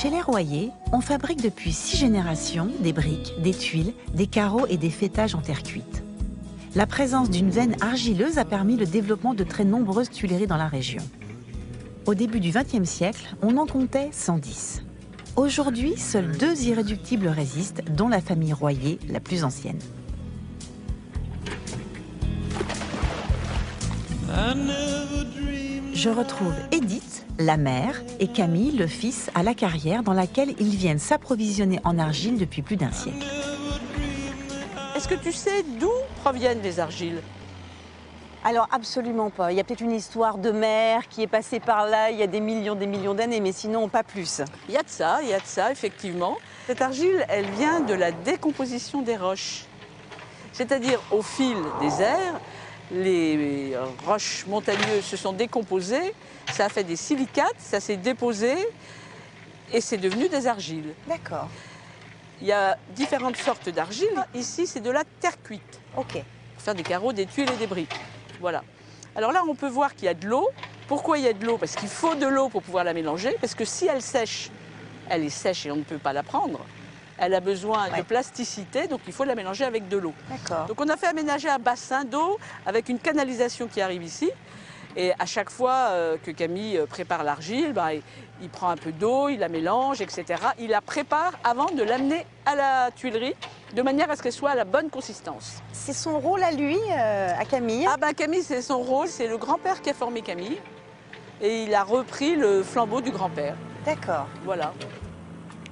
Chez les Royer, on fabrique depuis 6 générations des briques, des tuiles, des carreaux et des faîtages en terre cuite. La présence d'une veine argileuse a permis le développement de très nombreuses tuileries dans la région. Au début du XXe siècle, on en comptait 110. Aujourd'hui, seuls 2 irréductibles résistent, dont la famille Royer, la plus ancienne. Je retrouve Edith, la mère, et Camille, le fils, à la carrière dans laquelle ils viennent s'approvisionner en argile depuis plus d'1 siècle. Est-ce que tu sais d'où proviennent les argiles? Alors absolument pas. Il y a peut-être une histoire de mer qui est passée par là il y a des millions d'années, mais sinon pas plus. Il y a de ça, effectivement. Cette argile, elle vient de la décomposition des roches. C'est-à-dire, au fil des ers, les roches montagneuses se sont décomposées, ça a fait des silicates, ça s'est déposé et c'est devenu des argiles. D'accord. Il y a différentes sortes d'argile. Ici, c'est de la terre cuite. Ok. Pour faire des carreaux, des tuiles et des briques. Voilà. Alors là, on peut voir qu'il y a de l'eau. Pourquoi il y a de l'eau? Parce qu'il faut de l'eau pour pouvoir la mélanger. Parce que si elle sèche, elle est sèche et on ne peut pas la prendre. Elle a besoin de plasticité, donc il faut la mélanger avec de l'eau. D'accord. Donc on a fait aménager un bassin d'eau avec une canalisation qui arrive ici. Et à chaque fois que Camille prépare l'argile, il prend un peu d'eau, il la mélange, etc. Il la prépare avant de l'amener à la tuilerie, de manière à ce qu'elle soit à la bonne consistance. C'est son rôle à lui, à Camille? Ah ben Camille, c'est son rôle, c'est le grand-père qui a formé Camille. Et il a repris le flambeau du grand-père. D'accord. Voilà.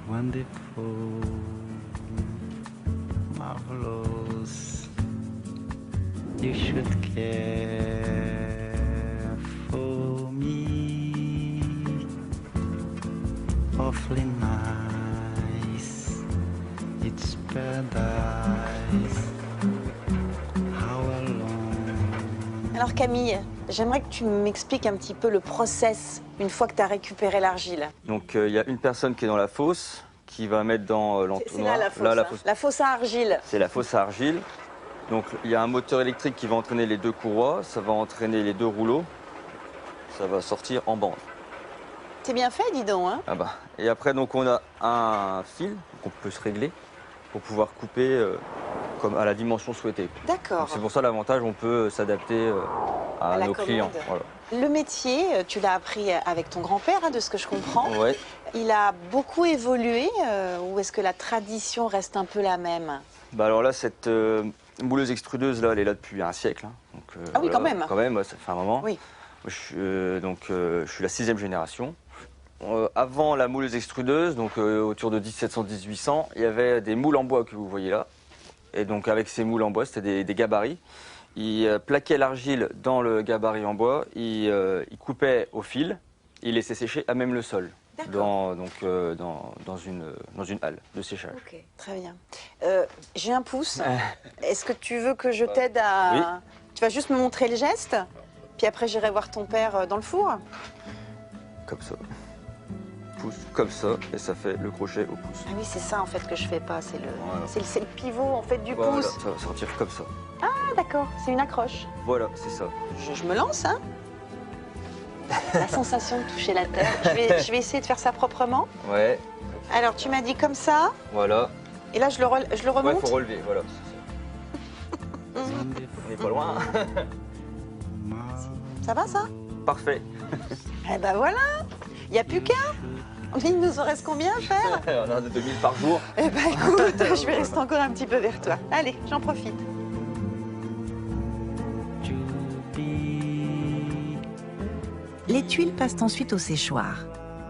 Wonderful, marvelous, you should care for me, awfully nice, it's paradise, how alone. Alors Camille, j'aimerais que tu m'expliques un petit peu le process une fois que tu as récupéré l'argile. Donc il y a une personne qui est dans la fosse, qui va mettre dans l'entonnoir. C'est là la fosse, la fosse à argile. C'est la fosse à argile. Donc il y a un moteur électrique qui va entraîner les 2 courroies, ça va entraîner les 2 rouleaux, ça va sortir en bande. C'est bien fait, dis donc. Hein? Ah bah. Et après donc on a un fil qu'on peut se régler pour pouvoir couper comme à la dimension souhaitée. D'accord. C'est pour ça l'avantage, on peut s'adapter à nos clients. Voilà. Le métier, tu l'as appris avec ton grand-père, de ce que je comprends. Ouais. Il a beaucoup évolué ou est-ce que la tradition reste un peu la même? Bah alors là, cette mouleuse extrudeuse, là, elle est là depuis 1 siècle. Hein. Donc, ah oui, voilà, quand même. Quand même, ça fait un moment. Oui. Je suis la 6e génération. Avant la mouleuse extrudeuse, donc autour de 1700-1800, il y avait des moules en bois que vous voyez là. Et donc avec ces moules en bois, c'était des gabarits. Ils plaquaient l'argile dans le gabarit en bois, ils coupaient au fil, ils laissaient sécher à même le sol. Dans une halle de séchage. Ok, très bien. J'ai un pouce. Est-ce que tu veux que je t'aide à... Oui. Tu vas juste me montrer le geste, puis après j'irai voir ton père dans le four. Comme ça. Pouce comme ça, et ça fait le crochet au pouce. Ah oui, c'est ça en fait que je fais pas, c'est le, Voilà. c'est le pivot en fait du Voilà, pouce. ça va sortir comme ça. Ah d'accord, c'est une accroche. Voilà, c'est ça. Je me lance, hein. La sensation de toucher la terre. Je vais essayer de faire ça proprement. Ouais, Alors tu m'as dit comme ça, voilà. et là je le Ouais, remonte. faut relever, voilà. On n'est pas loin. Ça va ça? Parfait. Eh ben voilà, il n'y a plus qu'un. Il nous en reste combien à faire? On a de 2000 par jour. Eh ben écoute, je vais rester encore un petit peu vers toi. Allez, j'en profite. Les tuiles passent ensuite au séchoir.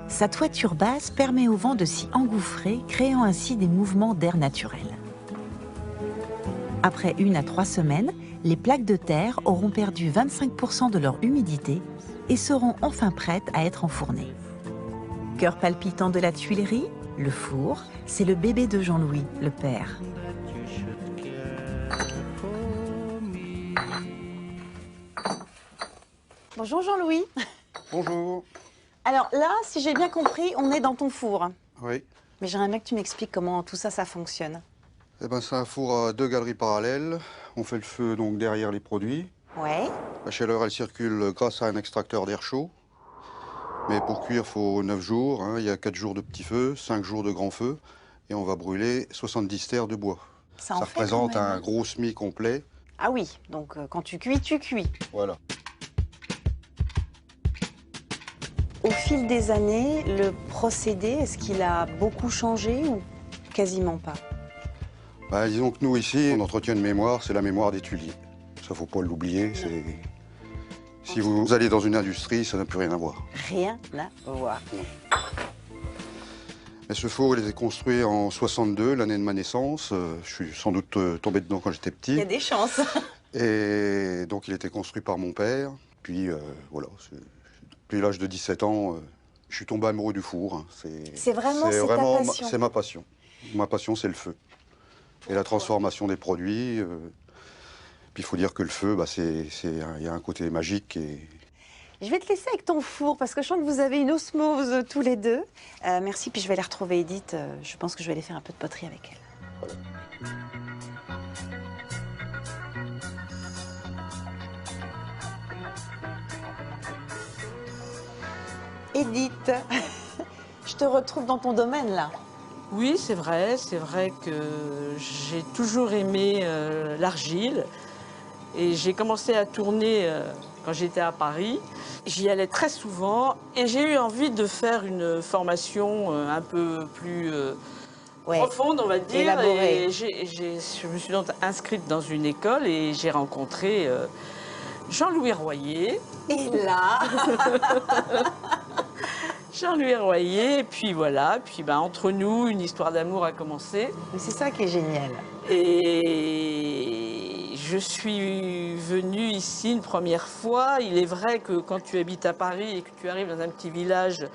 Sa toiture basse permet au vent de s'y engouffrer, créant ainsi des mouvements d'air naturel. Après 1 à 3 semaines, les plaques de terre auront perdu 25% de leur humidité et seront enfin prêtes à être enfournées. Cœur palpitant de la tuilerie, le four, c'est le bébé de Jean-Louis, le père. Bonjour Jean-Louis. Bonjour. Alors là, si j'ai bien compris, on est dans ton four. Oui. Mais j'aimerais bien que tu m'expliques comment tout ça, ça fonctionne. Eh ben, c'est un four à 2 galeries parallèles. On fait le feu donc derrière les produits. Ouais. La chaleur, elle circule grâce à un extracteur d'air chaud. Mais pour cuire, il faut 9 jours. Hein. Il y a 4 jours de petit feu, 5 jours de grand feu. Et on va brûler 70 terres de bois. Ça Ça en fait quand représente même, un hein. gros semis complet. Ah oui, donc quand tu cuis, tu cuis. Voilà. Au fil des années, le procédé, est-ce qu'il a beaucoup changé ou quasiment pas? Bah, disons que nous, ici, on entretient une mémoire, c'est la mémoire des tuiliers. Ça, faut pas l'oublier. Si vous allez dans une industrie, ça n'a plus rien à voir. Rien à voir. Mais ce four, il a été construit en 62, l'année de ma naissance. Je suis sans doute tombé dedans quand j'étais Il y petit. a des chances. Et donc, il a été construit par mon père. Puis, voilà, depuis l'âge de 17 ans, je suis tombé amoureux du four. Hein. C'est vraiment ta passion. C'est ma passion. Ma passion, c'est le feu. Et la transformation des produits. Puis, il faut dire que le feu, bah, il y a un côté magique. Et... Je vais te laisser avec ton four parce que je sens que vous avez une osmose tous les deux. Merci, puis je vais aller retrouver Edith. Je pense que je vais aller faire un peu de poterie avec elle. Edith, je te retrouve dans ton domaine là. Oui, c'est vrai que j'ai toujours aimé l'argile. Et j'ai commencé à tourner quand j'étais à Paris. J'y allais très souvent et j'ai eu envie de faire une formation un peu plus profonde, on va dire. élaborée. Et je me suis donc inscrite dans une école et j'ai rencontré Jean-Louis Royer. Et là, Jean-Louis Royer, et puis voilà, puis ben, entre nous, une histoire d'amour a commencé. mais c'est ça qui est génial. Et je suis venue ici une première fois. Il est vrai que quand tu habites à Paris et que tu arrives dans un petit village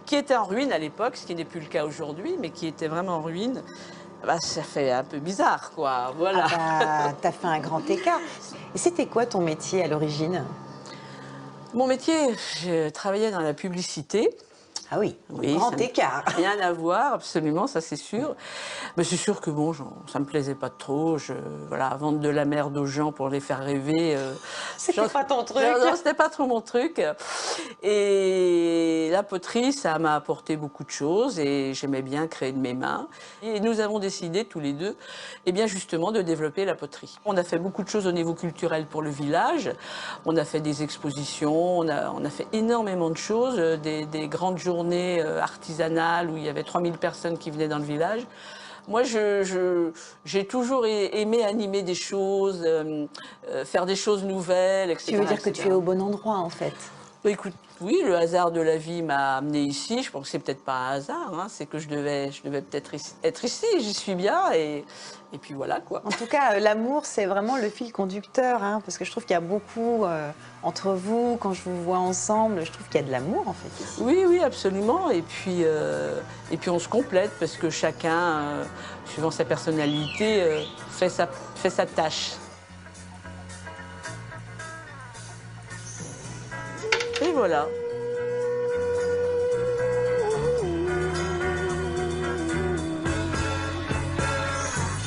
qui était en ruine à l'époque, ce qui n'est plus le cas aujourd'hui, mais qui était vraiment en ruine, bah, ça fait un peu bizarre, quoi. Voilà. Ah bah, t'as fait un grand écart. Et c'était quoi ton métier à l'origine? Mon métier, je travaillais dans la publicité. Ah oui, Oui, grand ça n'a écart. Rien à voir, absolument, ça c'est sûr. Mais c'est sûr que bon, ça me plaisait pas trop. Voilà, vendre de la merde aux gens pour les faire rêver. C'était pas ton truc. Non, c'était pas trop mon truc. Et la poterie, ça m'a apporté beaucoup de choses et j'aimais bien créer de mes mains. Et nous avons décidé tous les deux, eh bien justement, de développer la poterie. On a fait beaucoup de choses au niveau culturel pour le village. On a fait des expositions, on a fait énormément de choses, des grandes journées artisanales où il y avait 3000 personnes qui venaient dans le village. Moi, j'ai toujours aimé animer des choses, faire des choses nouvelles, etc. Tu veux dire que etc. tu es au bon endroit en fait? Bah, écoute, oui, le hasard de la vie m'a amené ici. Je pense que c'est peut-être pas un hasard, hein. C'est que je devais peut-être être ici. J'y suis bien et puis voilà quoi. En tout cas, l'amour, c'est vraiment le fil conducteur, hein, parce que je trouve qu'il y a beaucoup entre vous, quand je vous vois ensemble, je trouve qu'il y a de l'amour en fait ici. Oui, oui, absolument. Et puis on se complète parce que chacun, suivant sa personnalité, fait sa tâche. Et voilà.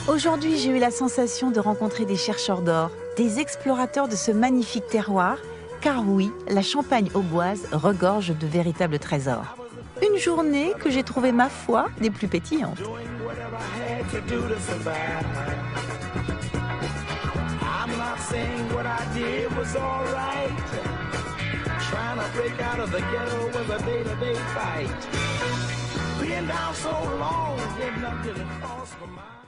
Aujourd'hui, j'ai eu la sensation de rencontrer des chercheurs d'or, des explorateurs de ce magnifique terroir, car oui, la Champagne auboise regorge de véritables trésors. Une journée que j'ai trouvée, ma foi, des plus pétillantes. Trying to break out of the ghetto was a day-to-day fight. Being down so long, getting up didn't cross my mind.